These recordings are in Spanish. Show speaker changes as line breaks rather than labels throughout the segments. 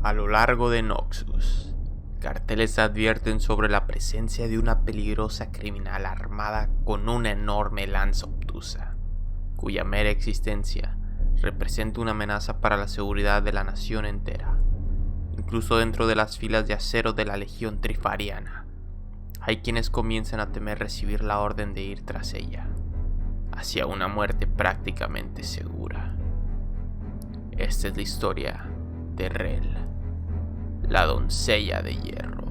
A lo largo de Noxus, carteles advierten sobre la presencia de una peligrosa criminal armada con una enorme lanza obtusa, cuya mera existencia representa una amenaza para la seguridad de la nación entera. Incluso dentro de las filas de acero de la Legión Trifariana, hay quienes comienzan a temer recibir la orden de ir tras ella, hacia una muerte prácticamente segura. Esta es la historia de Rel, la doncella de hierro.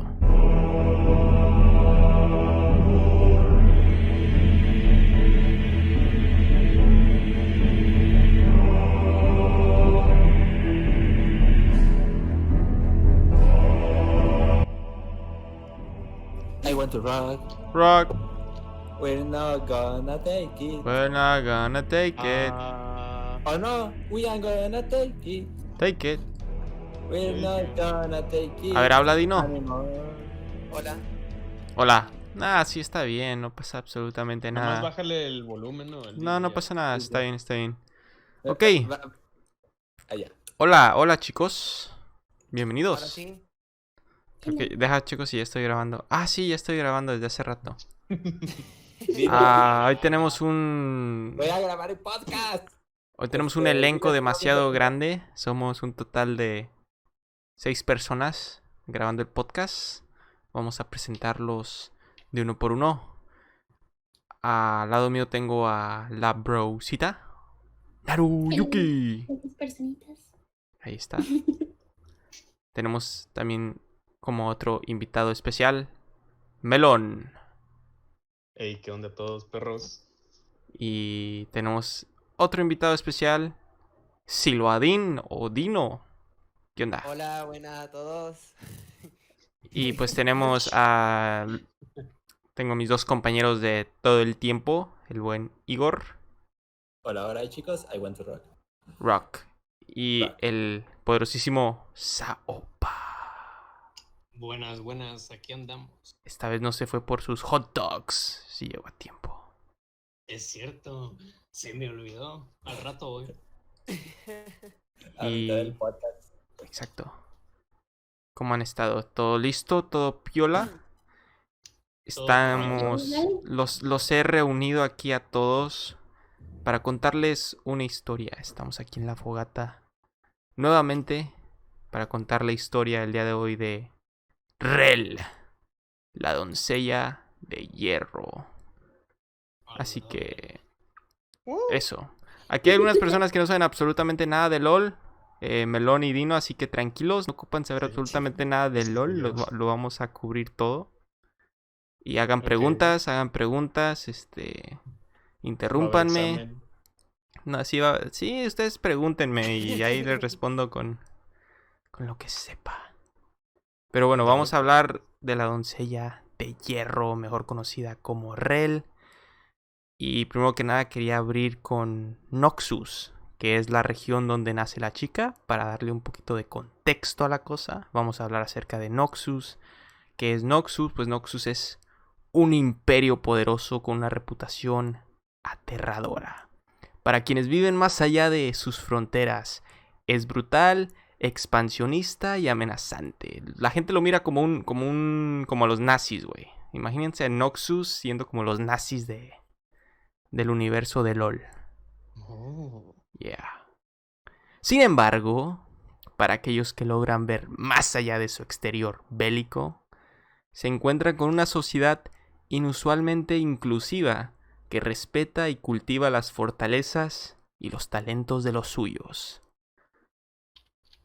I want to rock.
Rock,
We're not gonna take it.
we're not gonna take it.
Oh no, we ain't gonna take it.
Take it.
We're not gonna take it.
A ver, habla Dino.
Anymore. Hola.
Hola. Sí, está bien, no pasa absolutamente
Nada más
nada.
bájale el volumen, ¿no?
No pasa nada, está bien, está bien. Ok.
Allá.
Hola chicos. Bienvenidos.
Ahora sí.
Ok, deja chicos si ya estoy grabando. Sí, ya estoy grabando desde hace rato.
Dino,
Hoy tenemos un...
voy a grabar el podcast.
Hoy tenemos un elenco demasiado grande. Somos un total de 6 personas grabando el podcast. Vamos a presentarlos de uno por uno. Al lado mío tengo a la brosita Naruyuki.
Esas personitas.
Ahí está. Tenemos también como otro invitado especial, Melón.
Ey, ¿qué onda todos, perros?
Y tenemos otro invitado especial, Siloadín o Dino. ¿Qué onda?
Hola, buenas a todos.
Y pues tenemos a... Tengo mis dos compañeros de todo el tiempo, el buen Igor,
Hola chicos, I want to rock.
Rock, y
Rock.
el poderosísimo Saopa.
Buenas, aquí andamos.
Esta vez no se fue por sus hot dogs, si llegó a tiempo.
Es cierto, se me olvidó. Al rato voy.
A
Y-
mitad del podcast.
Exacto. ¿Cómo han estado? ¿Todo listo? ¿Todo piola? Estamos... Los he reunido aquí a todos para contarles una historia. Estamos aquí en la fogata nuevamente para contar la historia el día de hoy de Rel, la doncella de hierro. Así que... Eso. Aquí hay algunas personas que no saben absolutamente nada de LOL. Melón y Dino, así que tranquilos, no ocupan saber absolutamente nada de LOL. Lo vamos a cubrir todo. Y hagan
Ok.
preguntas, interrúmpanme.
Examen.
No, sí, ustedes pregúntenme y ahí les respondo con lo que sepa. Pero bueno, vamos a hablar de la doncella de hierro, mejor conocida como Rel. Y primero que nada quería abrir con Noxus, que es la región donde nace la chica. Para darle un poquito de contexto a la cosa, vamos a hablar acerca de Noxus. ¿Qué es Noxus? Pues Noxus es un imperio poderoso con una reputación aterradora. Para quienes viven más allá de sus fronteras, es brutal, expansionista y amenazante. La gente lo mira como a los nazis, güey. Imagínense a Noxus siendo como los nazis del universo de LOL.
Oh.
Yeah. Sin embargo, para aquellos que logran ver más allá de su exterior bélico, se encuentran con una sociedad inusualmente inclusiva que respeta y cultiva las fortalezas y los talentos de los suyos.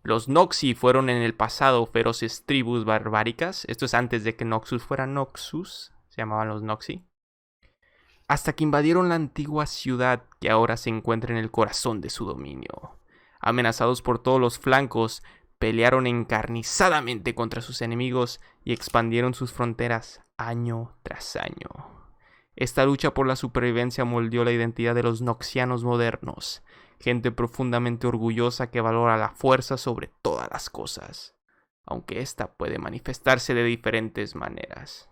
Los Noxi fueron en el pasado feroces tribus barbáricas. Esto es antes de que Noxus fuera Noxus. Se llamaban los Noxi. Hasta que invadieron la antigua ciudad que ahora se encuentra en el corazón de su dominio. Amenazados por todos los flancos, pelearon encarnizadamente contra sus enemigos y expandieron sus fronteras año tras año. Esta lucha por la supervivencia moldeó la identidad de los noxianos modernos, gente profundamente orgullosa que valora la fuerza sobre todas las cosas, aunque ésta puede manifestarse de diferentes maneras.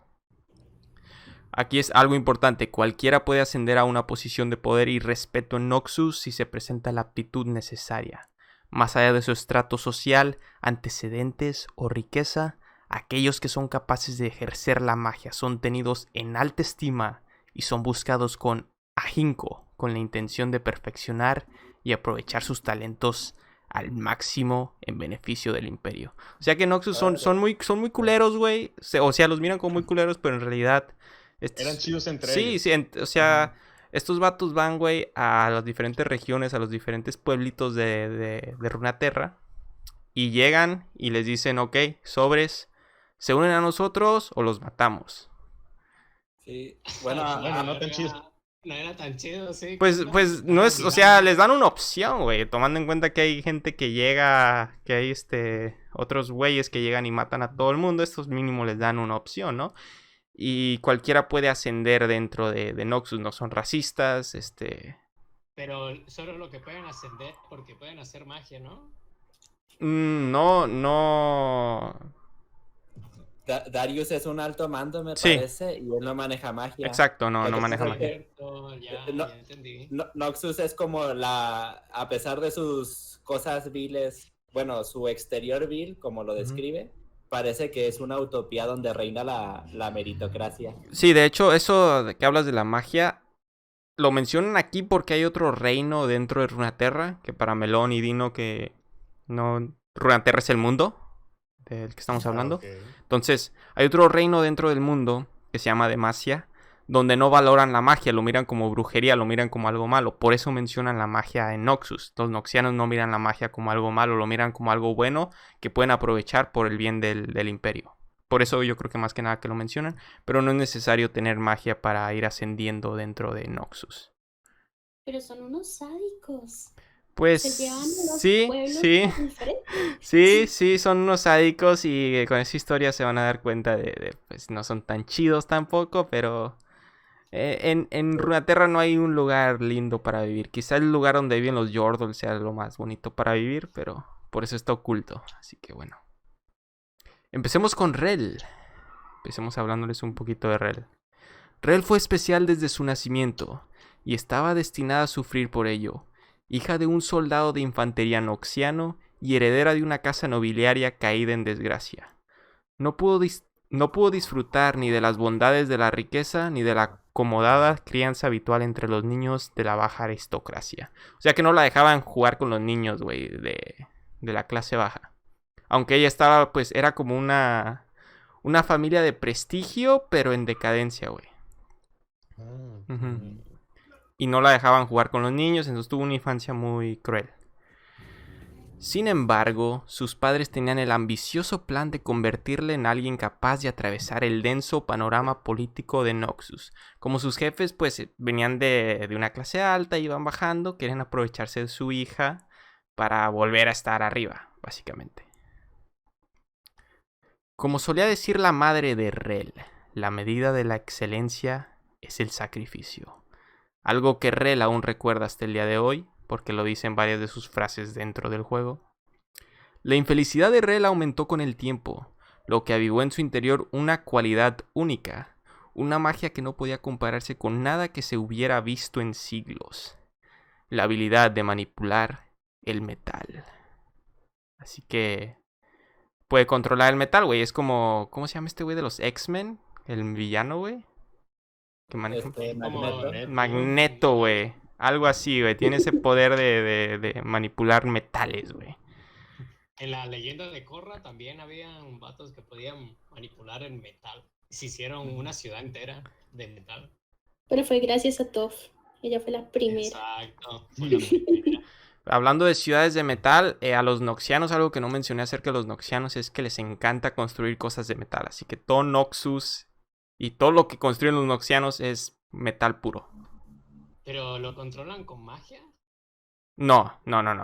Aquí es algo importante, cualquiera puede ascender a una posición de poder y respeto en Noxus si se presenta la aptitud necesaria. Más allá de su estrato social, antecedentes o riqueza, aquellos que son capaces de ejercer la magia son tenidos en alta estima y son buscados con ahínco, con la intención de perfeccionar y aprovechar sus talentos al máximo en beneficio del imperio. O sea que Noxus son muy culeros, güey. O sea, los miran como muy culeros, pero en realidad...
Eran chidos entre
Sí,
ellos.
sí, o sea, estos vatos van, güey, a las diferentes regiones, a los diferentes pueblitos de Runaterra. Y llegan y les dicen, ok, sobres, ¿se unen a nosotros o los matamos?
Sí. Bueno,
Bueno, no tan chido.
No era tan chido, sí.
Pues no es, o sea, les dan una opción, güey, tomando en cuenta que hay gente que llega, que hay otros güeyes que llegan y matan a todo el mundo, estos mínimo les dan una opción, ¿no? Y cualquiera puede ascender dentro de Noxus, no son racistas,
Pero solo lo que pueden ascender porque pueden hacer magia, ¿no?
No.
Darius es un alto mando, me
Sí.
parece, y él no maneja magia.
Exacto, no
Entonces,
maneja
el
magia.
que-
Ya
No-
entendí.
Noxus es como a pesar de sus cosas viles, bueno, su exterior vil, como lo describe, parece que es una utopía donde reina la meritocracia.
Sí, de hecho, eso de que hablas de la magia, lo mencionan aquí porque hay otro reino dentro de Runaterra, que para Melón y Dino que no... Runaterra es el mundo del que estamos hablando.
Ok.
Entonces, hay otro reino dentro del mundo que se llama Demacia, donde no valoran la magia, lo miran como brujería, lo miran como algo malo. Por eso mencionan la magia en Noxus. Los noxianos no miran la magia como algo malo, lo miran como algo bueno que pueden aprovechar por el bien del imperio. Por eso yo creo que más que nada que lo mencionan, pero no es necesario tener magia para ir ascendiendo dentro de Noxus.
Pero son unos sádicos.
Pues
Se llevan a los
sí,
pueblos
sí.
diferentes.
Sí, son unos sádicos y con esa historia se van a dar cuenta pues no son tan chidos tampoco, pero en Runaterra no hay un lugar lindo para vivir. Quizá el lugar donde viven los Yordle sea lo más bonito para vivir, pero por eso está oculto. Así que bueno. Empecemos con Rel. Empecemos hablándoles un poquito de Rel. Rel fue especial desde su nacimiento y estaba destinada a sufrir por ello. Hija de un soldado de infantería noxiano y heredera de una casa nobiliaria caída en desgracia. No pudo disfrutar ni de las bondades de la riqueza ni de la acomodada crianza habitual entre los niños de la baja aristocracia. O sea que no la dejaban jugar con los niños, güey, de la clase baja. Aunque ella estaba, pues, era como una familia de prestigio, pero en decadencia, güey. Ujú. Y no la dejaban jugar con los niños, entonces tuvo una infancia muy cruel. Sin embargo, sus padres tenían el ambicioso plan de convertirle en alguien capaz de atravesar el denso panorama político de Noxus. Como sus jefes, pues, venían de una clase alta, iban bajando, querían aprovecharse de su hija para volver a estar arriba, básicamente. Como solía decir la madre de Rel, la medida de la excelencia es el sacrificio. Algo que Rel aún recuerda hasta el día de hoy, porque lo dice en varias de sus frases dentro del juego. La infelicidad de Rel aumentó con el tiempo, lo que avivó en su interior una cualidad única, una magia que no podía compararse con nada que se hubiera visto en siglos. La habilidad de manipular el metal. Así que puede controlar el metal, güey. Es como... ¿Cómo se llama este güey de los X-Men? El villano, güey. Que maneja...
Magneto.
Magneto, güey. Algo así, güey. Tiene ese poder de manipular metales, güey.
En la leyenda de Korra también habían vatos que podían manipular el metal. Se hicieron una ciudad entera de metal.
Pero fue gracias a Toph. Ella fue la primera.
Exacto. Fue la primera.
Hablando de ciudades de metal, a los noxianos, algo que no mencioné acerca de los noxianos es que les encanta construir cosas de metal. Así que todo Noxus y todo lo que construyen los noxianos es metal puro.
¿Pero lo controlan con magia?
No.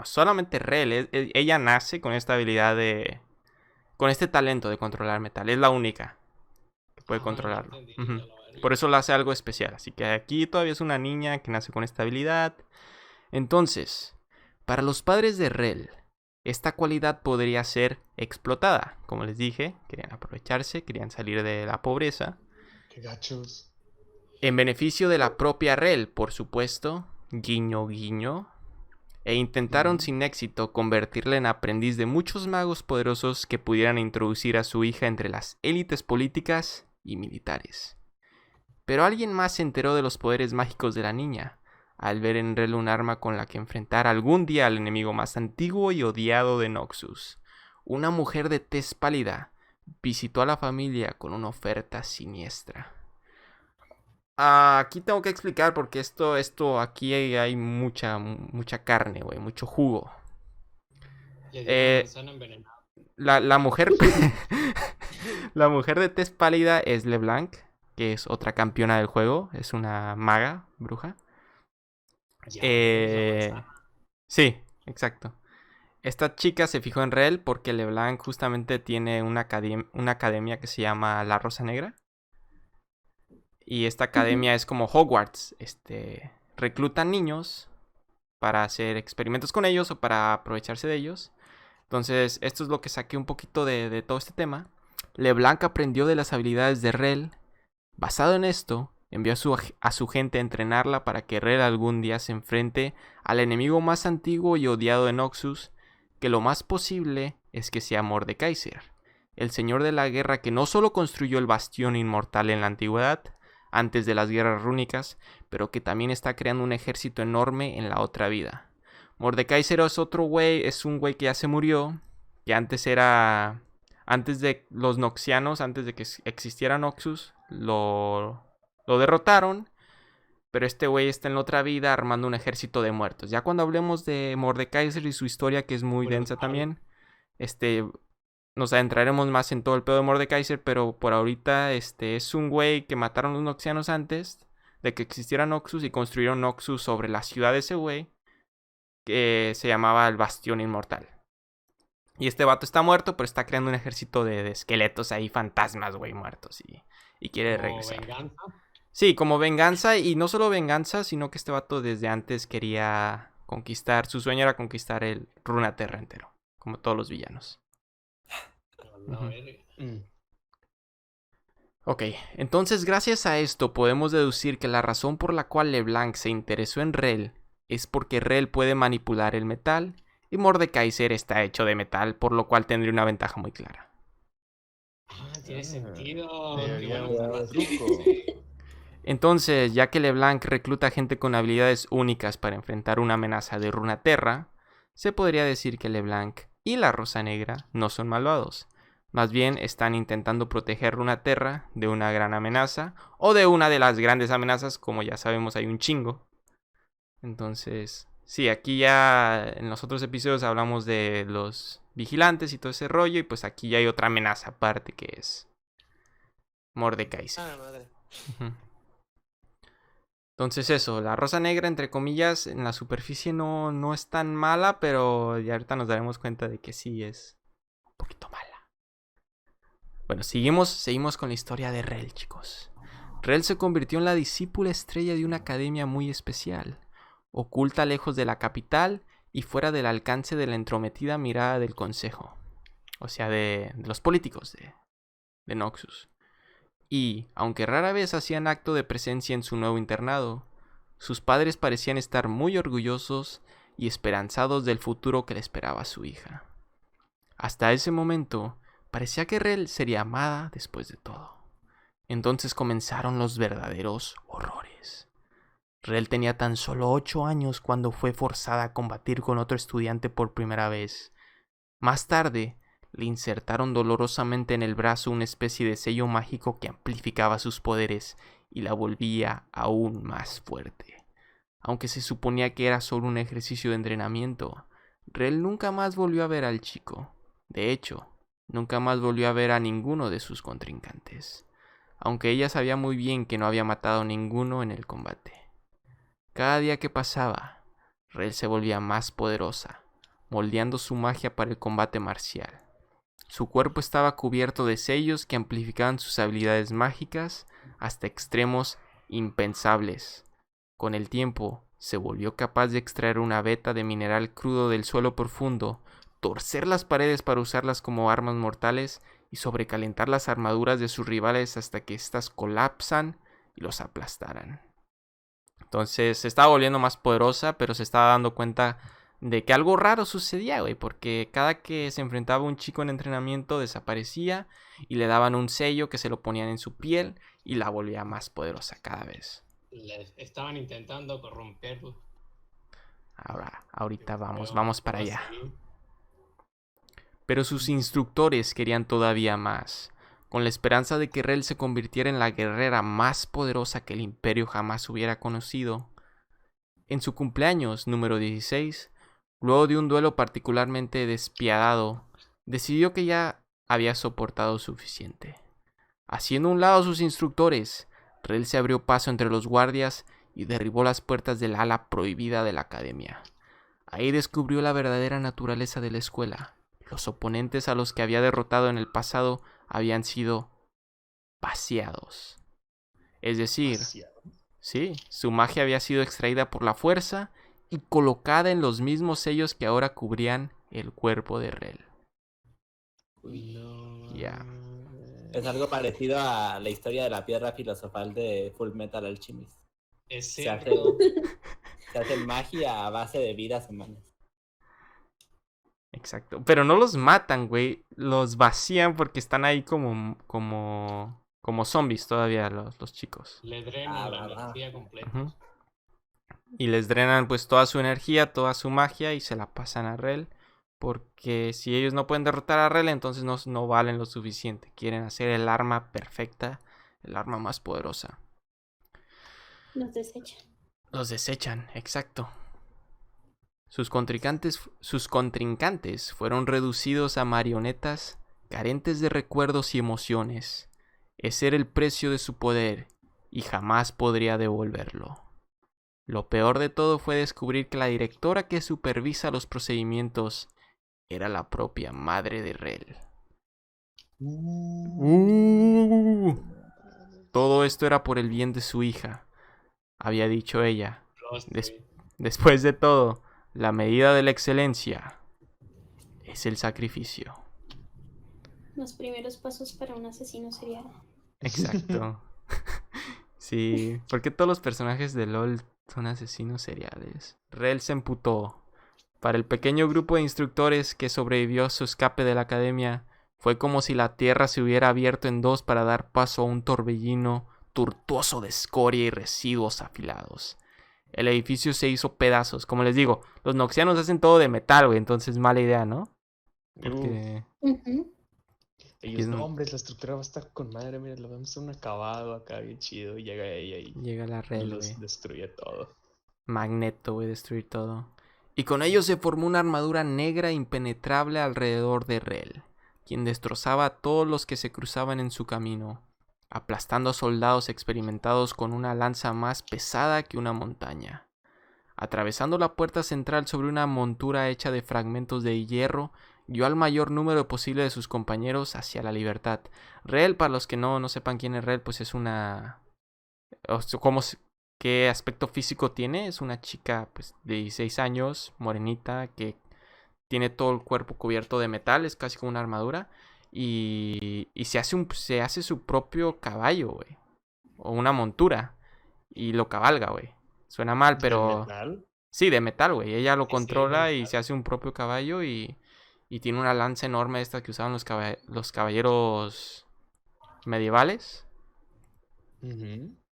Solamente Rel. Ella nace con esta habilidad con este talento de controlar metal. Es la única que puede controlarlo.
Entendí,
Ujú.
ya lo vería.
Por eso la hace algo especial. Así que aquí todavía es una niña que nace con esta habilidad. Entonces, para los padres de Rel, esta cualidad podría ser explotada. Como les dije, querían aprovecharse, querían salir de la pobreza.
Qué gachos.
En beneficio de la propia Rel, por supuesto. Guiño, guiño. e intentaron sin éxito convertirla en aprendiz de muchos magos poderosos que pudieran introducir a su hija entre las élites políticas y militares. Pero alguien más se enteró de los poderes mágicos de la niña, al ver en Rel un arma con la que enfrentar algún día al enemigo más antiguo y odiado de Noxus. Una mujer de tez pálida visitó a la familia con una oferta siniestra. Aquí tengo que explicar porque aquí hay mucha carne, güey, mucho jugo.
Le dio una manzana envenenada.
La mujer la mujer de tez pálida es LeBlanc, que es otra campeona del juego, es una maga, bruja.
Ya, esa manzana.
Sí, exacto. Esta chica se fijó en Rel porque LeBlanc justamente tiene una academia que se llama La Rosa Negra. Y esta academia es como Hogwarts. Reclutan niños para hacer experimentos con ellos o para aprovecharse de ellos. Entonces, esto es lo que saqué un poquito de todo este tema. LeBlanc aprendió de las habilidades de Rel. Basado en esto, envió a su gente a entrenarla para que Rel algún día se enfrente al enemigo más antiguo y odiado de Noxus, que lo más posible es que sea Mordekaiser, el señor de la guerra que no solo construyó el bastión inmortal en la antigüedad, antes de las guerras rúnicas, pero que también está creando un ejército enorme en la otra vida. Mordekaiser es otro güey, es un güey que ya se murió, que antes de los Noxianos, antes de que existiera Noxus, lo derrotaron, pero este güey está en la otra vida armando un ejército de muertos. Ya cuando hablemos de Mordekaiser y su historia, que es muy densa también, nos adentraremos más en todo el pedo de Mordekaiser, pero por ahorita es un güey que mataron los Noxianos antes de que existiera Noxus y construyeron Noxus sobre la ciudad de ese güey, que se llamaba el Bastión Inmortal. Y este vato está muerto, pero está creando un ejército de esqueletos ahí, fantasmas, güey, muertos, y quiere regresar.
Venganza.
Sí, como venganza, y no solo venganza, sino que este vato desde antes quería conquistar, su sueño era conquistar el Runaterra entero, como todos los villanos. Ok, entonces gracias a esto podemos deducir que la razón por la cual LeBlanc se interesó en Rel es porque Rel puede manipular el metal y Mordekaiser está hecho de metal, por lo cual tendría una ventaja muy clara.
Tiene sentido.
Teoría un
Sí.
truco.
Entonces, ya que LeBlanc recluta gente con habilidades únicas para enfrentar una amenaza de Runaterra, se podría decir que LeBlanc y la Rosa Negra no son malvados. Más bien están intentando proteger Runaterra de una gran amenaza o de una de las grandes amenazas, como ya sabemos hay un chingo. Entonces, sí, aquí ya en los otros episodios hablamos de los vigilantes y todo ese rollo, y pues aquí ya hay otra amenaza aparte que es Mordekaiser.
Ah, madre.
Ujú. Entonces eso, la Rosa Negra, entre comillas, en la superficie no es tan mala, pero ya ahorita nos daremos cuenta de que sí es un poquito mala. Bueno, seguimos con la historia de Rel, chicos. Rel se convirtió en la discípula estrella de una academia muy especial, oculta lejos de la capital y fuera del alcance de la entrometida mirada del consejo, o sea, de los políticos de Noxus. Y, aunque rara vez hacían acto de presencia en su nuevo internado, sus padres parecían estar muy orgullosos y esperanzados del futuro que le esperaba a su hija. Hasta ese momento, parecía que Rel sería amada después de todo. Entonces comenzaron los verdaderos horrores. Rel tenía tan solo 8 años cuando fue forzada a combatir con otro estudiante por primera vez. Más tarde, le insertaron dolorosamente en el brazo una especie de sello mágico que amplificaba sus poderes y la volvía aún más fuerte. Aunque se suponía que era solo un ejercicio de entrenamiento, Rel nunca más volvió a ver al chico. De hecho, nunca más volvió a ver a ninguno de sus contrincantes, aunque ella sabía muy bien que no había matado a ninguno en el combate. Cada día que pasaba, Rel se volvía más poderosa, moldeando su magia para el combate marcial. Su cuerpo estaba cubierto de sellos que amplificaban sus habilidades mágicas hasta extremos impensables. Con el tiempo, se volvió capaz de extraer una veta de mineral crudo del suelo profundo, torcer las paredes para usarlas como armas mortales y sobrecalentar las armaduras de sus rivales hasta que éstas colapsan y los aplastaran. Entonces se estaba volviendo más poderosa, pero se estaba dando cuenta de que algo raro sucedía, güey, porque cada que se enfrentaba un chico en entrenamiento desaparecía y le daban un sello que se lo ponían en su piel y la volvía más poderosa cada vez.
Estaban intentando corromperlo.
Ahorita vamos
Pero
para
no
allá.
así.
Pero sus instructores querían todavía más, con la esperanza de que Rel se convirtiera en la guerrera más poderosa que el imperio jamás hubiera conocido. En su cumpleaños número 16, luego de un duelo particularmente despiadado, decidió que ya había soportado suficiente. Haciendo a un lado a sus instructores, Rel se abrió paso entre los guardias y derribó las puertas del ala prohibida de la academia. Ahí descubrió la verdadera naturaleza de la escuela. Los oponentes a los que había derrotado en el pasado habían sido vaciados. Es decir, sí, su magia había sido extraída por la fuerza y colocada en los mismos sellos que ahora cubrían el cuerpo de Rel. Ya.
Es algo parecido a la historia de la piedra filosofal de Full Metal Alchemist.
Es
Se
cierto.
hace magia a base de vidas humanas.
Exacto. Pero no los matan, güey. Los vacían porque están ahí como zombies todavía los chicos.
Le drenan la
¿verdad?
energía completa.
Ujú. Y les drenan pues toda su energía, toda su magia y se la pasan a Rel. Porque si ellos no pueden derrotar a Rel, entonces no valen lo suficiente. Quieren hacer el arma perfecta, el arma más poderosa.
Nos desechan.
Los desechan, exacto. Sus contrincantes fueron reducidos a marionetas carentes de recuerdos y emociones. Ese era el precio de su poder y jamás podría devolverlo. Lo peor de todo fue descubrir que la directora que supervisa los procedimientos era la propia madre de Rel. Todo esto era por el bien de su hija, había dicho ella. Después de todo, la medida de la excelencia es el sacrificio.
Los primeros pasos para un asesino serial.
Exacto. Sí, porque todos los personajes de LOL son asesinos seriales. Rel se emputó. Para el pequeño grupo de instructores que sobrevivió a su escape de la academia, fue como si la tierra se hubiera abierto en dos para dar paso a un torbellino tortuoso de escoria y residuos afilados. El edificio se hizo pedazos. Como les digo, los noxianos hacen todo de metal, güey. Entonces mala idea, ¿no? Porque...
Ellos, no, hombre, la estructura va a estar con madre. Mira, lo vamos a hacer un acabado acá bien chido. Y llega ella y
llega la Rel,
los
güey.
destruye todo.
Magneto, güey, destruir todo. Y con ello se formó una armadura negra e impenetrable alrededor de Rel, quien destrozaba a todos los que se cruzaban en su camino, aplastando a soldados experimentados con una lanza más pesada que una montaña. Atravesando la puerta central sobre una montura hecha de fragmentos de hierro, guió al mayor número posible de sus compañeros hacia la libertad. Rel, para los que no sepan quién es Rel, pues es una... ¿Qué aspecto físico tiene? Es una chica pues, de 16 años, morenita, que tiene todo el cuerpo cubierto de metal, es casi como una armadura. Y se hace su propio caballo, güey. O una montura. Y lo cabalga, güey. Suena mal, pero...
¿De metal?
Sí, de metal, güey. Ella lo controla
de
y se hace un propio caballo y tiene una lanza enorme esta que usaban los caballeros medievales.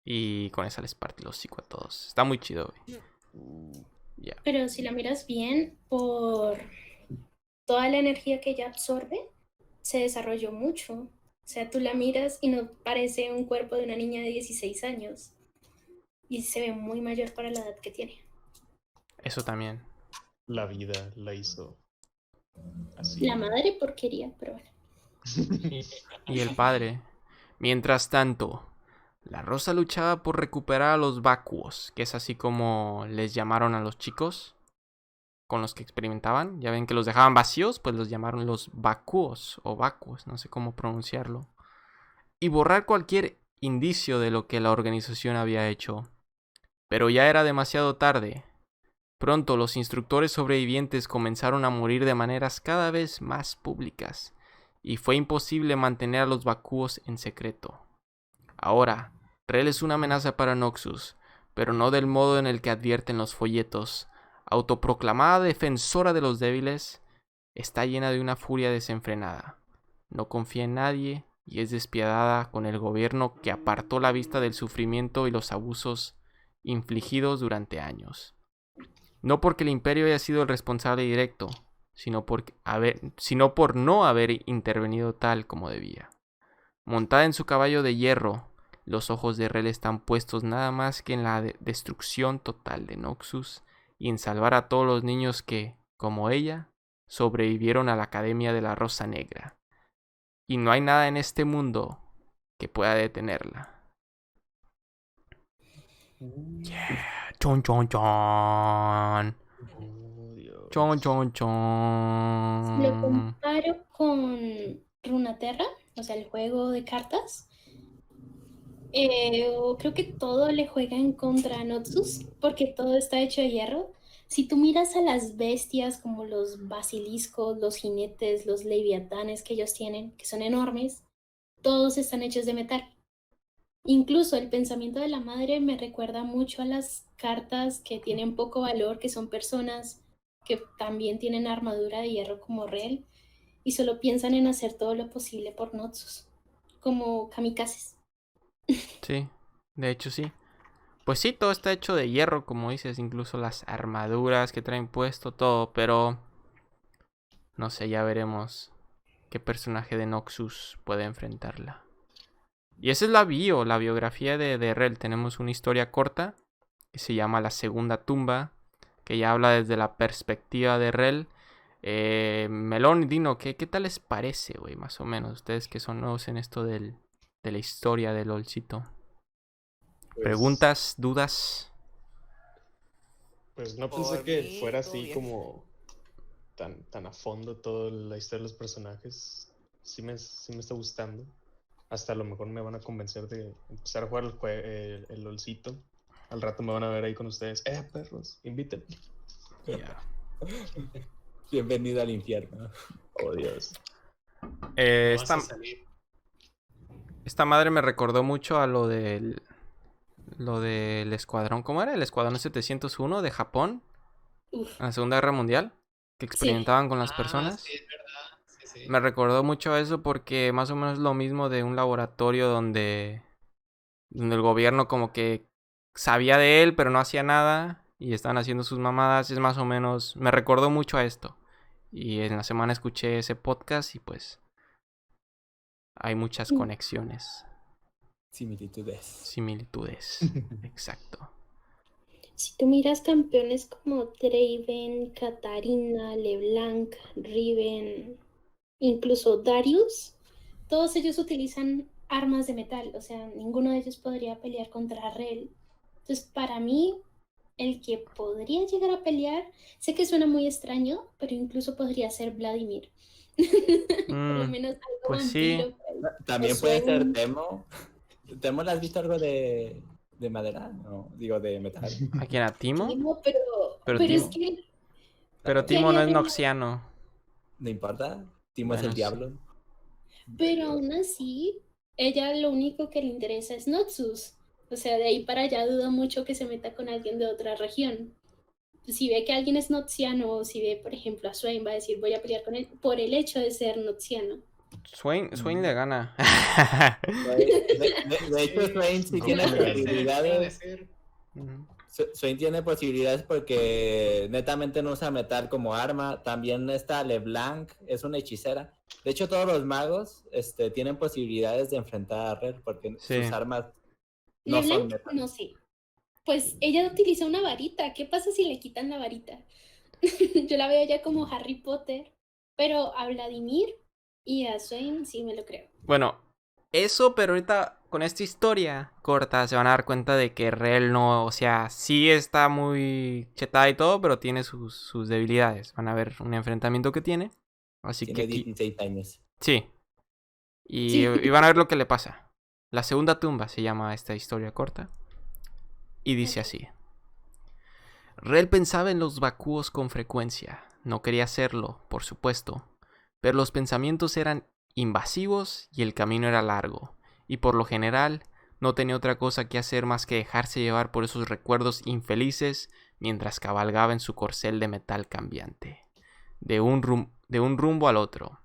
Y con esa les parte el hocico a todos. Está muy chido, güey. Yeah.
Pero si la miras bien, por toda la energía que ella absorbe, se desarrolló mucho. O sea, tú la miras y no parece un cuerpo de una niña de 16 años. Y se ve muy mayor para la edad que tiene.
Eso también.
La vida la hizo así.
La madre porquería, pero bueno.
Y el padre. Mientras tanto, la Rosa luchaba por recuperar a los vacuos, que es así como les llamaron a los chicos con los que experimentaban. Ya ven que los dejaban vacíos, pues los llamaron los vacuos o vacuos, no sé cómo pronunciarlo. Y borrar cualquier indicio de lo que la organización había hecho. Pero ya era demasiado tarde. Pronto los instructores sobrevivientes comenzaron a morir de maneras cada vez más públicas, y fue imposible mantener a los vacuos en secreto. Ahora, Rel es una amenaza para Noxus, pero no del modo en el que advierten los folletos. autoproclamada defensora de los débiles, está llena de una furia desenfrenada. No confía en nadie y es despiadada con el gobierno que apartó la vista del sufrimiento y los abusos infligidos durante años. No porque el imperio haya sido el responsable directo, sino por no haber intervenido tal como debía. Montada en su caballo de hierro, los ojos de Rel están puestos nada más que en la destrucción total de Noxus y en salvar a todos los niños que, como ella, sobrevivieron a la Academia de la Rosa Negra. Y no hay nada en este mundo que pueda detenerla. Yeah. Chon, chon, chon.
Dios.
Chon, chon,
Si lo
chon.
comparo con Runeterra, o sea, el juego de cartas, creo que todo le juega en contra a Noxus, porque todo está hecho de hierro. Si tú miras a las bestias como los basiliscos, los jinetes, los leviatanes que ellos tienen, que son enormes, todos están hechos de metal. Incluso el pensamiento de la madre me recuerda mucho a las cartas que tienen poco valor, que son personas que también tienen armadura de hierro como Rel, y solo piensan en hacer todo lo posible por Noxus, como kamikazes.
Sí, de hecho sí. Pues sí, todo está hecho de hierro, como dices, incluso las armaduras que traen puesto, todo, pero no sé, ya veremos qué personaje de Noxus puede enfrentarla. Y esa es la biografía de Rel. Tenemos una historia corta que se llama La Segunda Tumba, que ya habla desde la perspectiva de Rel. Melón y Dino, ¿qué tal les parece, güey? Más o menos, ustedes que son nuevos en esto de la historia del LOLcito.
Pues,
¿Preguntas? ¿Dudas?
Pues no
Por
pensé que
mí,
fuera
todo
así
bien.
como tan a fondo toda la historia de los personajes. Sí me está gustando. Hasta a lo mejor me van a convencer de empezar a jugar el LOLcito. Al rato me van a ver ahí con ustedes. Perros, invítenme.
Yeah.
Bienvenido al infierno.
Oh, Dios.
No vas a
Esta,
salir.
esta madre me recordó mucho a lo del escuadrón. ¿Cómo era? El escuadrón 701 de Japón
Uf,
en la Segunda Guerra Mundial, que experimentaban con las personas.
Sí, es verdad. Sí.
Me recordó mucho a eso porque más o menos es lo mismo de un laboratorio donde el gobierno como que sabía de él pero no hacía nada y estaban haciendo sus mamadas. Es más o menos, me recordó mucho a esto. Y en la semana escuché ese podcast y pues hay muchas conexiones, similitudes. Exacto.
si tú miras campeones como Draven, Katarina, LeBlanc, Riven, incluso Darius, todos ellos utilizan armas de metal, o sea, ninguno de ellos podría pelear contra Rel. Entonces, para mí, el que podría llegar a pelear, sé que suena muy extraño, pero incluso podría ser Vladimir. Por lo menos algo
Pues sí.
vampiro.
También
O
puede ser
Swain.
Temo. ¿Temo le has visto algo de madera? No, digo de metal.
¿A quién? ¿A Timo?
Timo, pero
Pero
es
Timo-
que
Pero
¿qué
Timo no
haría
es
Rel?
noxiano.
No importa. Timo es
Bueno,
el
sí.
diablo.
Pero aún así, ella lo único que le interesa es Noxus. O sea, de ahí para allá dudo mucho que se meta con alguien de otra región. Si ve que alguien es noxiano, o si ve, por ejemplo, a Swain, va a decir, voy a pelear con él por el hecho de ser noxiano.
Swain le gana.
De hecho, Swain sí tiene posibilidades. Swain tiene posibilidades porque netamente no usa metal como arma. También está LeBlanc, es una hechicera. De hecho, todos los magos tienen posibilidades de enfrentar a Rel porque
Sí.
sus armas no son
LeBlanc,
metal.
no sé. Pues ella utiliza una varita. ¿Qué pasa si le quitan la varita? Yo la veo ya como Harry Potter. Pero a Vladimir y a Swain sí me lo creo.
Bueno, eso, pero ahorita con esta historia corta se van a dar cuenta de que Rel no, o sea, sí está muy chetada y todo, pero tiene sus debilidades. Van a ver un enfrentamiento que tiene. Así
Tiene
que
16 años.
sí. Y,
Sí.
y van a ver lo que le pasa. La Segunda Tumba se llama esta historia corta. Y dice así. Rel pensaba en los vacúos con frecuencia. No quería hacerlo, por supuesto. Pero los pensamientos eran invasivos y el camino era largo. Y por lo general, No tenía otra cosa que hacer más que dejarse llevar por esos recuerdos infelices mientras cabalgaba en su corcel de metal cambiante, de un rumbo al otro.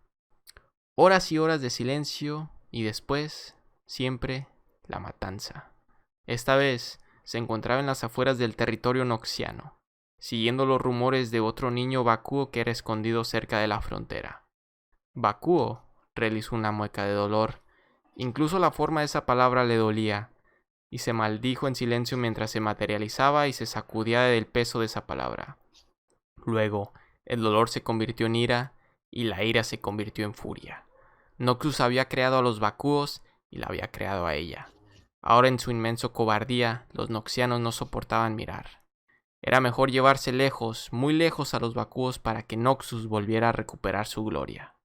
Horas y horas de silencio y después, siempre, la matanza. Esta vez se encontraba en las afueras del territorio noxiano, siguiendo los rumores de otro niño vacuo que era escondido cerca de la frontera. Vacuo realizó una mueca de dolor. Incluso la forma de esa palabra le dolía, y se maldijo en silencio mientras se materializaba y se sacudía del peso de esa palabra. Luego, el dolor se convirtió en ira, y la ira se convirtió en furia. Noxus había creado a los vacúos y la había creado a ella. Ahora en su inmenso cobardía, los noxianos no soportaban mirar. Era mejor llevarse lejos, muy lejos a los vacúos para que Noxus volviera a recuperar su gloria.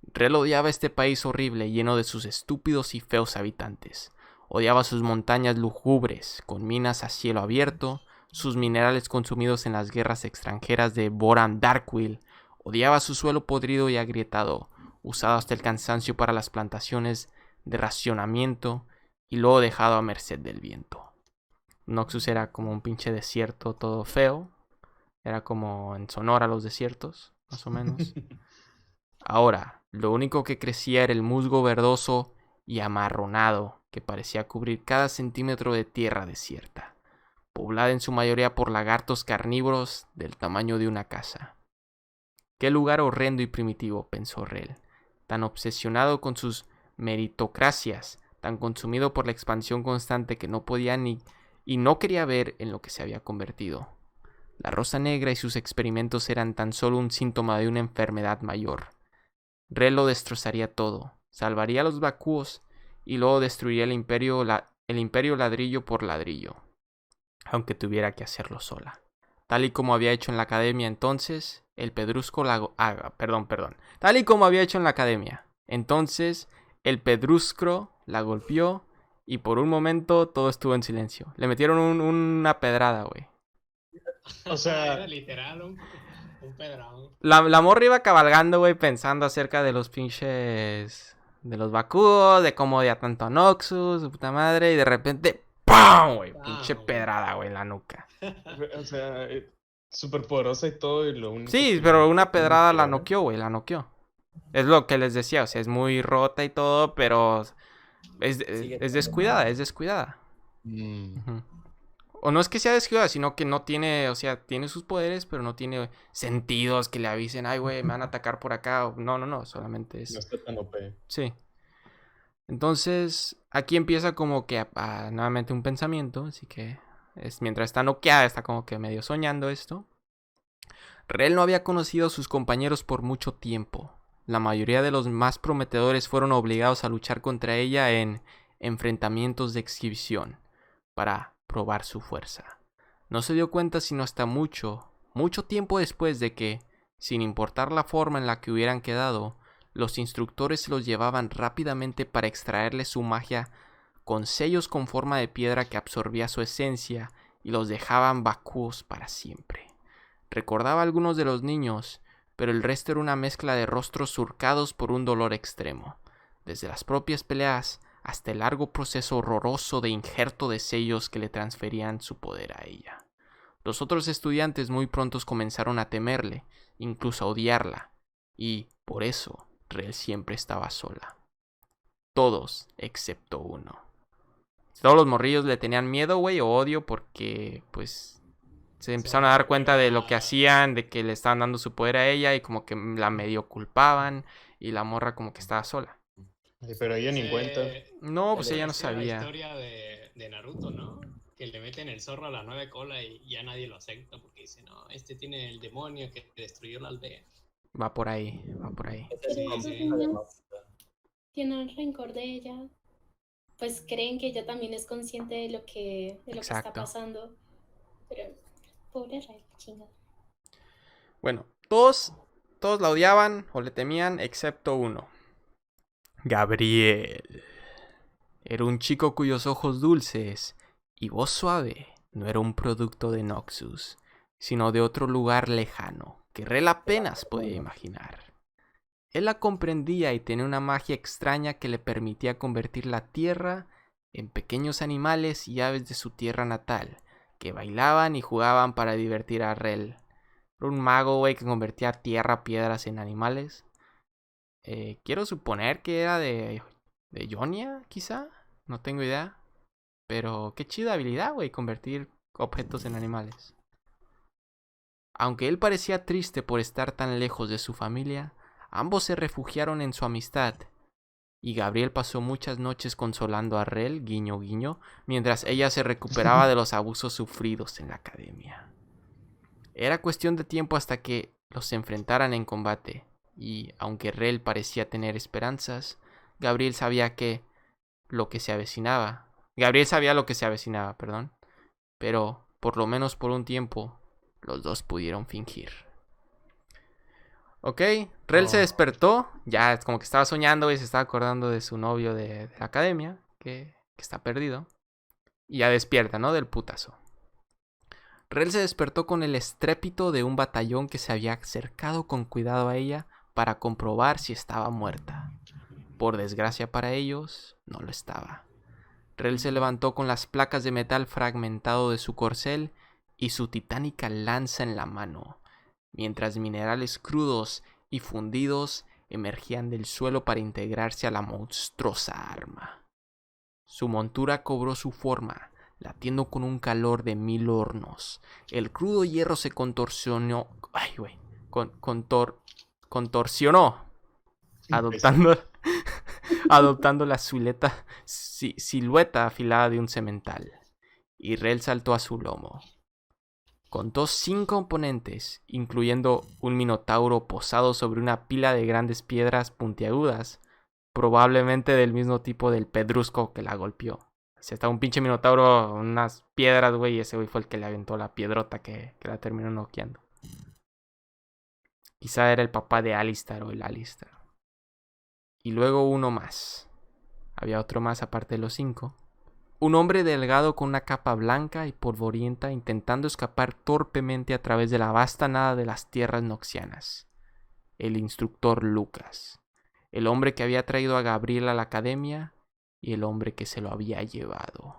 Rel odiaba este país horrible lleno de sus estúpidos y feos habitantes. Odiaba sus montañas lúgubres, con minas a cielo abierto, sus minerales consumidos en las guerras extranjeras de Boran Darkwill. Odiaba su suelo podrido y agrietado, usado hasta el cansancio para las plantaciones de racionamiento y luego dejado a merced del viento. Noxus era como un pinche desierto todo feo. Era como en Sonora los desiertos, más o menos. Ahora, lo único que crecía era el musgo verdoso y amarronado que parecía cubrir cada centímetro de tierra desierta, poblada en su mayoría por lagartos carnívoros del tamaño de una casa. Qué lugar horrendo y primitivo, pensó Rel, tan obsesionado con sus meritocracias, tan consumido por la expansión constante que no podía y no quería ver en lo que se había convertido. La rosa negra y sus experimentos eran tan solo un síntoma de una enfermedad mayor. Rel lo destrozaría todo, salvaría a los vacúos y luego destruiría el imperio ladrillo por ladrillo, aunque tuviera que hacerlo sola. Tal y como había hecho en la academia entonces, Tal y como había hecho en la academia. Entonces, el pedruscro la golpeó y por un momento todo estuvo en silencio. Le metieron una pedrada, güey.
O sea,
era literal un pedrado.
La morra iba cabalgando, güey, pensando acerca de los pinches... de los vacúos, de cómo odia tanto a Noxus, su puta madre, y de repente... ¡pam! Güey, pinche pedrada, güey, en la nuca.
o sea, súper poderosa y todo, y lo único
Sí,
que
pero una pedrada la
noqueó.
noqueó, güey, la noqueó. Es lo que les decía, o sea, es muy rota y todo, pero es descuidada, es descuidada. Ujú. O no es que sea descuidada, sino que no tiene, o sea, tiene sus poderes, pero no tiene sentidos que le avisen, ay, güey, me van a atacar por acá. No, solamente es...
No está tan OP.
Sí. Entonces, aquí empieza como que nuevamente un pensamiento, así que mientras está noqueada, está como que medio soñando esto. Rel no había conocido a sus compañeros por mucho tiempo. La mayoría de los más prometedores fueron obligados a luchar contra ella en enfrentamientos de exhibición, para probar su fuerza. No se dio cuenta sino hasta mucho tiempo después de que, sin importar la forma en la que hubieran quedado, los instructores se los llevaban rápidamente para extraerle su magia con sellos con forma de piedra que absorbía su esencia y los dejaban vacúos para siempre. Recordaba a algunos de los niños, pero el resto era una mezcla de rostros surcados por un dolor extremo, desde las propias peleas hasta el largo proceso horroroso de injerto de sellos que le transferían su poder a ella. Los otros estudiantes muy pronto comenzaron a temerle, incluso a odiarla, y, por eso, Rel siempre estaba sola. Todos, excepto uno. Todos los morrillos le tenían miedo, güey, o odio, porque, pues, se empezaron a dar cuenta de lo que hacían, de que le estaban dando su poder a ella, y como que la medio culpaban, y la morra como que estaba sola.
Pero ella ni en cuenta.
No, pues ella no
Parecía
sabía.
la historia de Naruto, ¿no? Que le meten el zorro a la 9 cola y ya nadie lo acepta porque dice, no, este tiene el demonio que destruyó la aldea.
Va por ahí, va por ahí.
Sí,
Esos
sí.
niños tienen rencor de ella. Pues creen que ella también es consciente de lo que está
Exacto.
pasando. Pero, pobre Rel, chinga.
Bueno, todos la odiaban o le temían, excepto uno. Gabriel. Era un chico cuyos ojos dulces y voz suave no era un producto de Noxus, sino de otro lugar lejano que Rel apenas podía imaginar. Él la comprendía y tenía una magia extraña que le permitía convertir la tierra en pequeños animales y aves de su tierra natal, que bailaban y jugaban para divertir a Rel. Era un mago, güey, que convertía tierra, piedras en animales. Quiero suponer que era de Jonia, quizá. No tengo idea. Pero qué chida habilidad, güey, convertir objetos en animales. Aunque él parecía triste por estar tan lejos de su familia, ambos se refugiaron en su amistad. Y Gabriel pasó muchas noches consolando a Rel, guiño guiño, mientras ella se recuperaba de los abusos sufridos en la academia. Era cuestión de tiempo hasta que los enfrentaran en combate, y aunque Rel parecía tener esperanzas, Gabriel sabía lo que se avecinaba, pero por lo menos por un tiempo, los dos pudieron fingir. Ok, Rel se despertó, ya es como que estaba soñando y se estaba acordando de su novio de la academia, que está perdido, y ya despierta, ¿no? Del putazo. Rel se despertó con el estrépito de un batallón que se había acercado con cuidado a ella para comprobar si estaba muerta. Por desgracia para ellos, no lo estaba. Rel se levantó con las placas de metal fragmentado de su corcel y su titánica lanza en la mano, mientras minerales crudos y fundidos emergían del suelo para integrarse a la monstruosa arma. Su montura cobró su forma, latiendo con un calor de 1000 hornos. El crudo hierro se contorsionó, contorsionó, adoptando la silueta afilada de un cemental. Y Rel saltó a su lomo. Contó 5 oponentes, incluyendo un minotauro posado sobre una pila de grandes piedras puntiagudas, probablemente del mismo tipo del pedrusco que la golpeó. O sea, estaba un pinche minotauro, unas piedras, güey, y ese güey fue el que le aventó la piedrota que la terminó noqueando. Quizá era el papá de Alistar o el Alistar. Y luego uno más. Había otro más aparte de los 5. Un hombre delgado con una capa blanca y polvorienta intentando escapar torpemente a través de la vasta nada de las tierras noxianas. El instructor Lucas. El hombre que había traído a Gabriel a la academia y el hombre que se lo había llevado.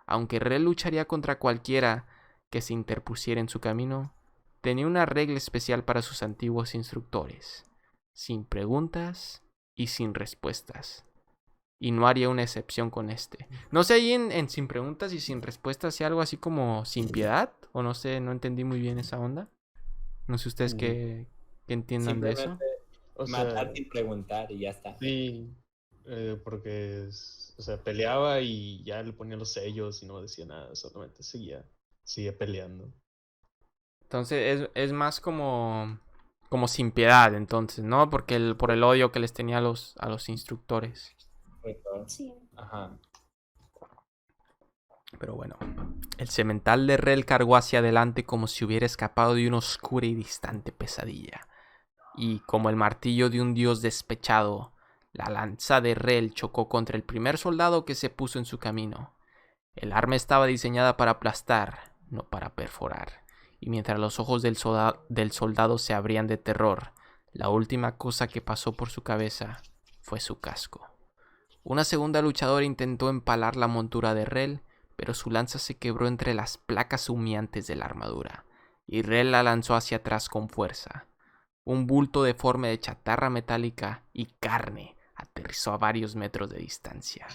Aunque Rel lucharía contra cualquiera que se interpusiera en su camino, tenía una regla especial para sus antiguos instructores. Sin preguntas y sin respuestas. Y no haría una excepción con este. No sé, ahí en sin preguntas y sin respuestas, si algo así como sin piedad. O no sé, no entendí muy bien esa onda. No sé ustedes qué entiendan de eso.
Matar sin preguntar y ya está.
Sí, porque peleaba y ya le ponía los sellos y no decía nada, solamente seguía peleando.
Entonces es más como sin piedad, entonces, ¿no? Porque por el odio que les tenía a los instructores.
Sí.
Ajá.
Pero bueno, el semental de Rel cargó hacia adelante como si hubiera escapado de una oscura y distante pesadilla. Y como el martillo de un dios despechado, la lanza de Rel chocó contra el primer soldado que se puso en su camino. El arma estaba diseñada para aplastar, no para perforar. Y mientras los ojos del soldado se abrían de terror, la última cosa que pasó por su cabeza fue su casco. Una segunda luchadora intentó empalar la montura de Rel, pero su lanza se quebró entre las placas humeantes de la armadura, y Rel la lanzó hacia atrás con fuerza. Un bulto deforme de chatarra metálica y carne aterrizó a varios metros de distancia.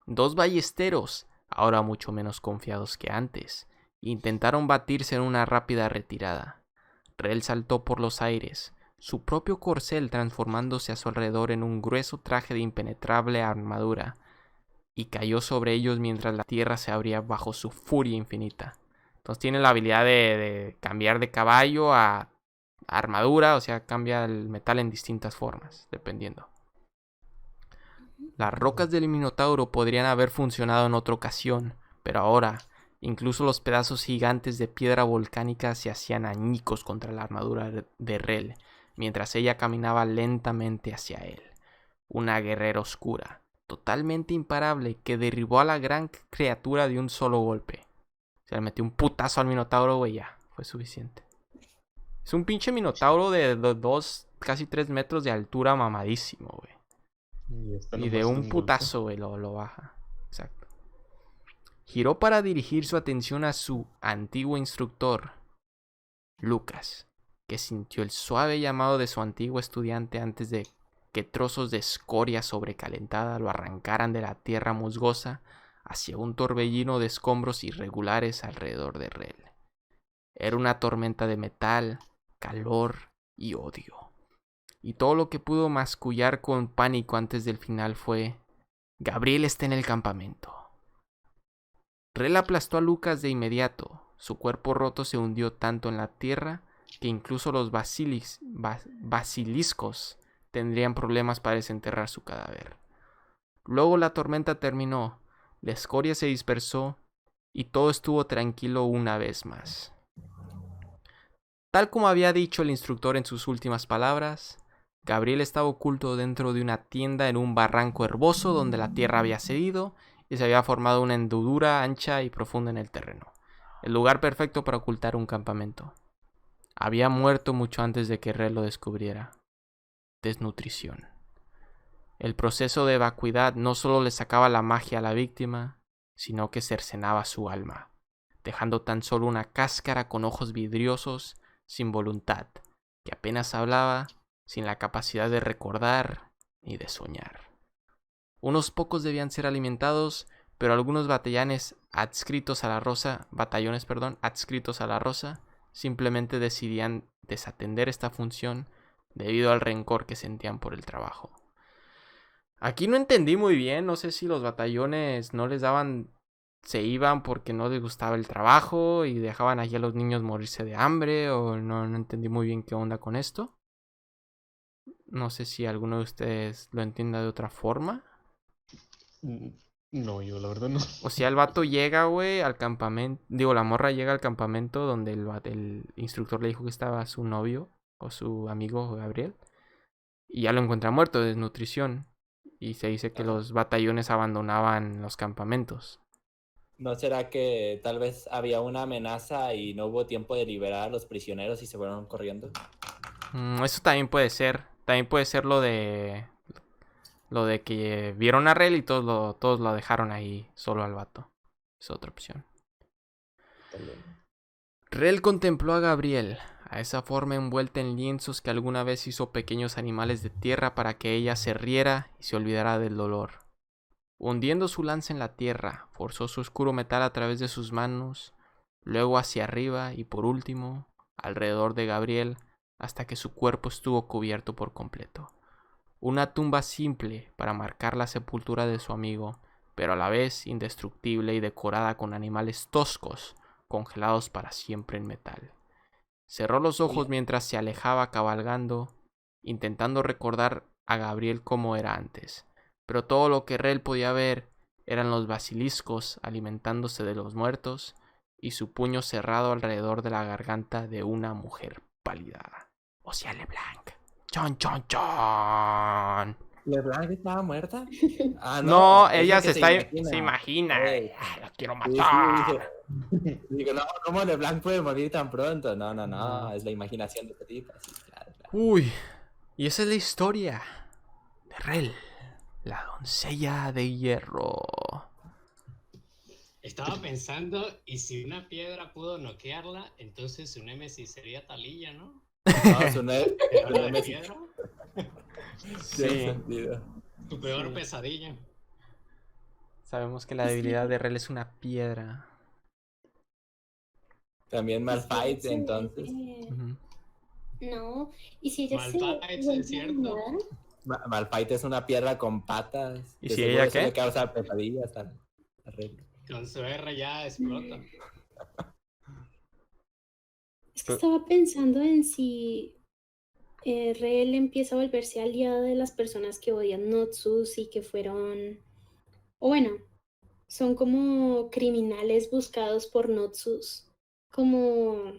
2 ballesteros, ahora mucho menos confiados que antes, intentaron batirse en una rápida retirada. Rel saltó por los aires, su propio corcel transformándose a su alrededor en un grueso traje de impenetrable armadura, y cayó sobre ellos mientras la tierra se abría bajo su furia infinita. Entonces tiene la habilidad de cambiar de caballo a armadura, o sea, cambia el metal en distintas formas, dependiendo. Las rocas del Minotauro podrían haber funcionado en otra ocasión, pero ahora, incluso los pedazos gigantes de piedra volcánica se hacían añicos contra la armadura de Rel, mientras ella caminaba lentamente hacia él. Una guerrera oscura, totalmente imparable, que derribó a la gran criatura de un solo golpe. Se le metió un putazo al Minotauro, güey, ya, fue suficiente. Es un pinche Minotauro de 2, casi 3 metros de altura, mamadísimo, güey. Y de un putazo, güey, lo baja. Exacto. giró para dirigir su atención a su antiguo instructor, Lucas, que sintió el suave llamado de su antiguo estudiante antes de que trozos de escoria sobrecalentada lo arrancaran de la tierra musgosa hacia un torbellino de escombros irregulares alrededor de Rel. Era una tormenta de metal, calor y odio. Y todo lo que pudo mascullar con pánico antes del final fue: Gabriel está en el campamento. Rel aplastó a Lucas de inmediato. Su cuerpo roto se hundió tanto en la tierra que incluso los basiliscos tendrían problemas para desenterrar su cadáver. Luego la tormenta terminó, la escoria se dispersó y todo estuvo tranquilo una vez más. Tal como había dicho el instructor en sus últimas palabras, Gabriel estaba oculto dentro de una tienda en un barranco herboso donde la tierra había cedido y se había formado una hendidura ancha y profunda en el terreno. El lugar perfecto para ocultar un campamento. Había muerto mucho antes de que Rel lo descubriera. Desnutrición. El proceso de vacuidad no solo le sacaba la magia a la víctima, sino que cercenaba su alma, dejando tan solo una cáscara con ojos vidriosos, sin voluntad, que apenas hablaba, sin la capacidad de recordar ni de soñar. Unos pocos debían ser alimentados, pero algunos batallones adscritos a la Rosa simplemente decidían desatender esta función debido al rencor que sentían por el trabajo. Aquí no entendí muy bien, no sé si los batallones no les daban, se iban porque no les gustaba el trabajo y dejaban allí a los niños morirse de hambre, o no entendí muy bien qué onda con esto. No sé si alguno de ustedes lo entienda de otra forma.
No, yo la verdad no.
O sea, el vato llega, güey, al campamento. Digo, la morra llega al campamento donde el instructor le dijo que estaba su novio o su amigo Gabriel. Y ya lo encuentra muerto de desnutrición. Y se dice que los batallones abandonaban los campamentos.
¿No será que tal vez había una amenaza y no hubo tiempo de liberar a los prisioneros y se fueron corriendo?
Eso también puede ser. También puede ser lo de que vieron a Rel y todos lo dejaron ahí solo al vato. Es otra opción. Rel contempló a Gabriel, a esa forma envuelta en lienzos que alguna vez hizo pequeños animales de tierra para que ella se riera y se olvidara del dolor. Hundiendo su lanza en la tierra, forzó su oscuro metal a través de sus manos, luego hacia arriba y por último, alrededor de Gabriel, hasta que su cuerpo estuvo cubierto por completo. Una tumba simple para marcar la sepultura de su amigo, pero a la vez indestructible y decorada con animales toscos, congelados para siempre en metal. Cerró los ojos mientras se alejaba cabalgando, intentando recordar a Gabriel como era antes, pero todo lo que Rel podía ver eran los basiliscos alimentándose de los muertos y su puño cerrado alrededor de la garganta de una mujer pálida. O sea, LeBlanc. ¡Chon, chon, chon!
¿LeBlanc estaba muerta? Ah,
No,
es
ella
lo que
se imagina.
Ey.
La quiero
Sí,
matar.
Digo, no, ¿cómo LeBlanc puede morir tan pronto? No, es la imaginación de este tipo. Sí, claro.
Uy, y esa es la historia de Rel, la doncella de hierro.
Estaba pensando, y si una piedra pudo noquearla, entonces su némesis sería Talilla, ¿no?
No, su
¿Piedra de
némesis
piedra?
tiene sentido.
Tu peor pesadilla.
Sabemos que la debilidad de Rel es una piedra.
También Malphite,
Sí,
entonces.
Ujú.
No, y si ella
Malphite,
se
es cierto.
Malphite es una piedra con patas.
¿Y
que
si
seguro
ella
eso
qué?
le causa pesadillas a Rel.
Con su R ya explota.
Es que estaba pensando en si Rel empieza a volverse aliada de las personas que odian Notsus y que fueron, o bueno, son como criminales buscados por Notsus, como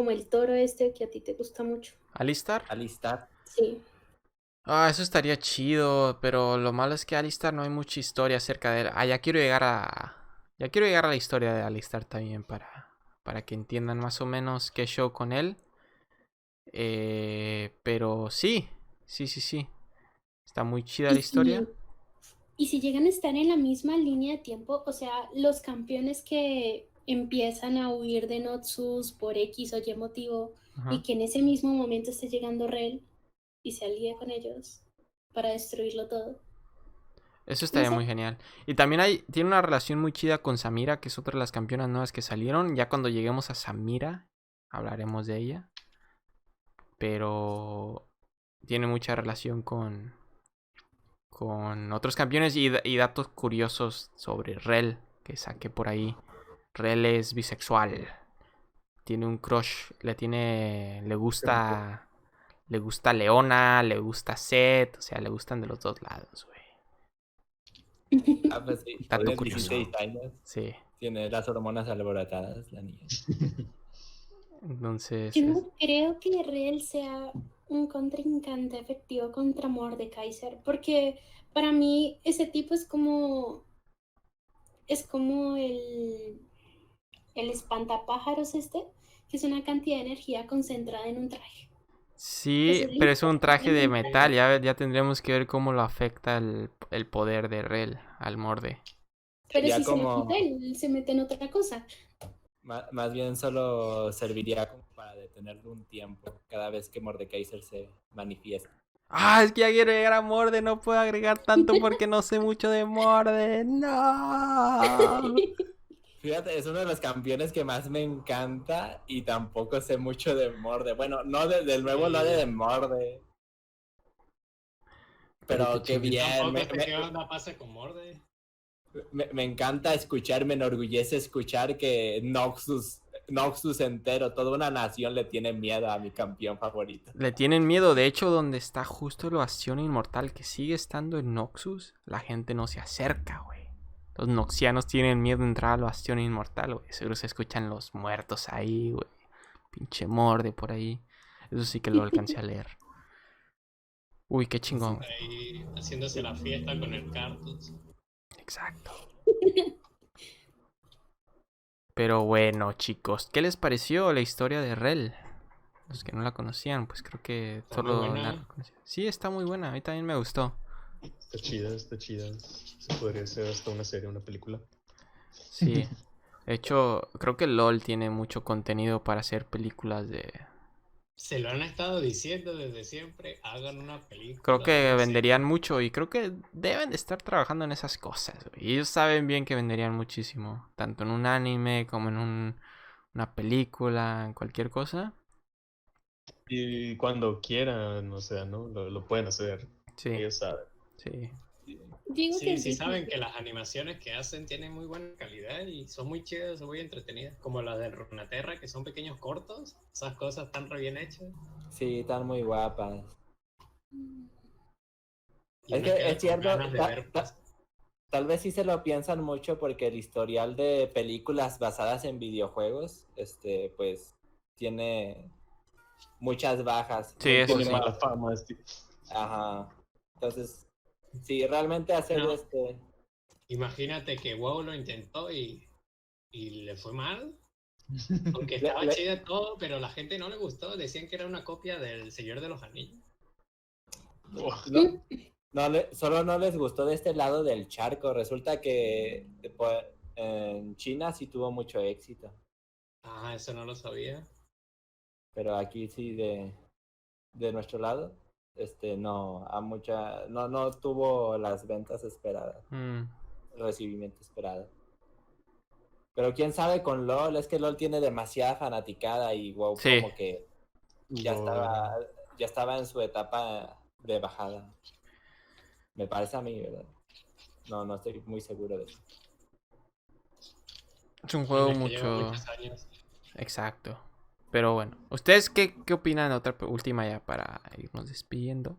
el toro este que a ti te gusta mucho.
¿Alistar?
Alistar.
Sí.
Ah, eso estaría chido, pero lo malo es que Alistar no hay mucha historia acerca de él. Ah, ya quiero llegar a la historia de Alistar también para que entiendan más o menos qué show con él. Pero sí. Está muy chida la
Y
historia.
Y si llegan a estar en la misma línea de tiempo, o sea, los campeones que empiezan a huir de Noxus por X o Y motivo
Ajá.
y que en ese mismo momento esté llegando Rel y se alíe con ellos para destruirlo todo.
Eso
No
estaría
sé.
muy genial. Y también tiene una relación muy chida con Samira, que es otra de las campeonas nuevas que salieron. Ya cuando lleguemos a Samira, hablaremos de ella. Pero tiene mucha relación con otros campeones y datos curiosos sobre Rel, que saqué por ahí. Rel es bisexual. Tiene un crush, le gusta Leona, le gusta Seth, o sea, le gustan de los dos lados, güey.
Ah, pues sí,
Dato
tiene
curioso.
16 años.
Sí.
Tiene las hormonas alborotadas, la niña.
Entonces,
Yo no creo que Rel sea un contrincante efectivo contra Mordekaiser, porque para mí ese tipo es como el espantapájaros que es una cantidad de energía concentrada en un traje.
sí, pero es un traje de metal. Ya tendremos que ver cómo lo afecta el poder de Rel al Morde.
Pero
Sería
si se lo
como-
quita él se mete en otra cosa.
Más bien solo serviría como para detenerlo un tiempo cada vez que Mordekaiser se manifiesta.
Ah, es que ya quiero llegar a Morde, no puedo agregar tanto porque no sé mucho de Morde. No.
Fíjate, es uno de los campeones que más me encanta y tampoco sé mucho de Morde. Bueno, no del nuevo lore de Morde. Pero qué
Yo
bien,
tampoco sé qué onda pasa con Morde.
me encanta escuchar, me enorgullece escuchar que Noxus entero, toda una nación le tiene miedo a mi campeón favorito.
Le tienen miedo. De hecho, donde está justo el Bastión Inmortal, que sigue estando en Noxus, la gente no se acerca, güey. Los noxianos tienen miedo de entrar al Bastión Inmortal, güey. Seguro se escuchan los muertos ahí, güey. Pinche Morde por ahí. Eso sí que lo alcancé a leer. Uy, qué chingón, güey.
Ahí haciéndose la fiesta con el Cartus.
Exacto. Pero bueno, chicos, ¿qué les pareció la historia de Rel? Los que no la conocían, pues creo que
Está muy
solo
buena.
la conocían. Sí, está muy buena. A mí también me gustó.
Está chida, está chida. Se podría hacer hasta una serie, una película.
Sí. De hecho, creo que LOL tiene mucho contenido para hacer películas de...
Se lo han estado diciendo desde siempre. Hagan una película.
Creo que
una
venderían mucho y creo que deben de estar trabajando en esas cosas, güey. Y ellos saben bien que venderían muchísimo. Tanto en un anime como en una película, en cualquier cosa.
Y cuando quieran, o sea, ¿no? Lo pueden hacer.
Sí,
Ellos saben.
sí.
Digo
Sí,
que
sí saben que las animaciones que hacen tienen muy buena calidad y son muy chidas, son muy entretenidas. Como las de Runeterra, que son pequeños cortos. Esas cosas están re bien hechas.
Sí, están muy guapas.
Y
Es
uno
que
queda
es
con
cierto,
ganas de ver más.
tal vez sí se lo piensan mucho porque el historial de películas basadas en videojuegos, pues, tiene muchas bajas.
Sí, eso
Tiene
sí.
mala fama.
Ajá. Entonces, sí, realmente hacer
No. Imagínate que WoW lo intentó y le fue mal. Aunque
Le-
estaba
le-
chida todo, pero la gente no le gustó. Decían que era una copia del Señor de los Anillos.
solo no les gustó de este lado del charco. Resulta que pues, en China sí tuvo mucho éxito,
Ah, eso no lo sabía.
pero aquí sí de nuestro lado, no tuvo las ventas esperadas,
Mm,
el recibimiento esperado. Pero quién sabe con LOL, es que LOL tiene demasiada fanaticada y WoW
Sí.
como que ya estaba en su etapa de bajada. Me parece a mí, ¿verdad? No estoy muy seguro de eso.
es un juego
Tiene que llevar
mucho...
muchos años.
Exacto. Pero bueno, ¿ustedes qué opinan de otra última ya para irnos despidiendo?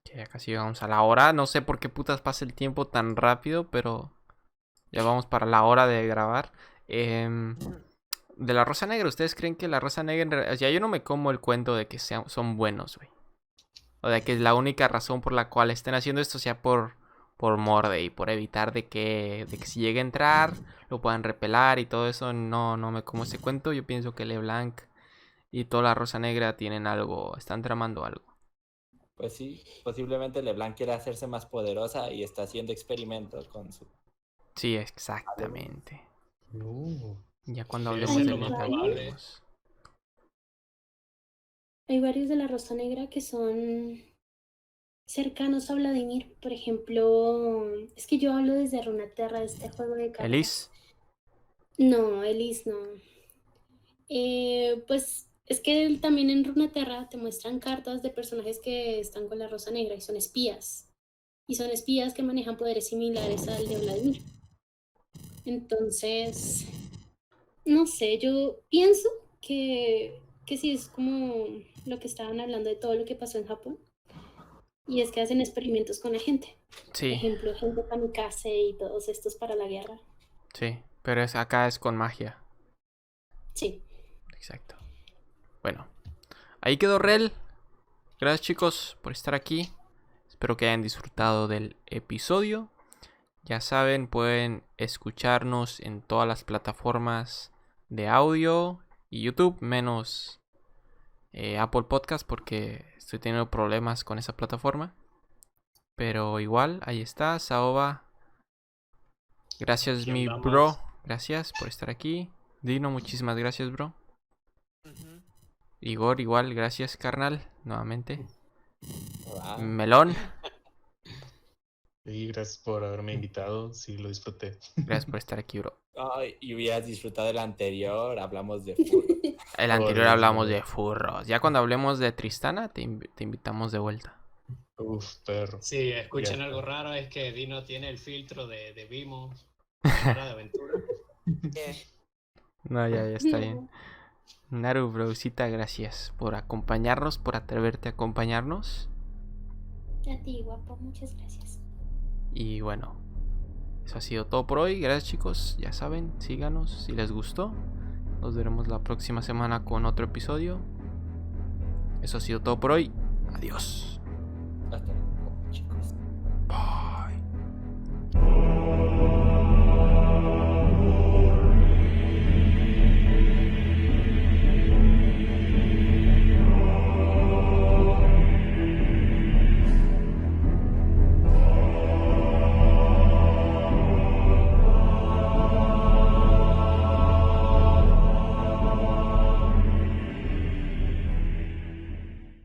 Que ya casi llegamos a la hora. No sé por qué putas pasa el tiempo tan rápido, pero ya vamos para la hora de grabar. De la Rosa Negra, ¿ustedes creen que la Rosa Negra... O sea, yo no me como el cuento de que son buenos, güey. O de que la única razón por la cual estén haciendo esto sea por Morde y por evitar de que si llegue a entrar lo puedan repelar y todo eso. No me como ese cuento. Yo pienso que LeBlanc y toda la Rosa Negra tienen algo, están tramando algo.
Pues sí, posiblemente LeBlanc quiere hacerse más poderosa y está haciendo experimentos con su...
Sí, exactamente. Ya cuando
Sí,
hablemos
es
de
lo más
probable.
Hay varios de la Rosa Negra que son cercanos a Vladimir. Por ejemplo, es que yo hablo desde Runeterra, de este juego de cartas.
Elise.
No, Elise no. Pues es que también en Runeterra te muestran cartas de personajes que están con la Rosa Negra y son espías. Y son espías que manejan poderes similares al de Vladimir. Entonces, no sé, yo pienso que sí es como lo que estaban hablando de todo lo que pasó en Japón. Y es que hacen experimentos con la gente. Por
Sí,
ejemplo, gente kamikaze y todos estos para la guerra.
sí. Pero acá es con magia.
Sí.
Exacto. Bueno. Ahí quedó Rel. Gracias chicos por estar aquí. Espero que hayan disfrutado del episodio. Ya saben, pueden escucharnos en todas las plataformas de audio y YouTube, menos Apple Podcast porque estoy teniendo problemas con esa plataforma. Pero igual, ahí está, Saoba. Gracias,
Aquí
mi
andamos.
bro. Gracias por estar aquí. Dino, muchísimas gracias, bro. Igor, igual, gracias, carnal, nuevamente.
Wow.
Melón,
Y gracias por haberme invitado. Sí, lo disfruté.
gracias por estar aquí, bro.
Ay, y hubieras disfrutado el anterior, hablamos de fútbol.
El anterior hablamos de furros. Ya cuando hablemos de Tristana, te invitamos de vuelta.
Uf, perro.
Sí, escuchen
Ya.
algo raro, es que Dino tiene el filtro de Vimo, Hora de Aventura.
No, ya está bien. Naru, brocita, gracias por acompañarnos, por atreverte a acompañarnos.
A ti, guapo, muchas gracias.
Y bueno, eso ha sido todo por hoy. Gracias chicos, ya saben, síganos si les gustó. Nos veremos la próxima semana con otro episodio. Eso ha sido todo por hoy. Adiós.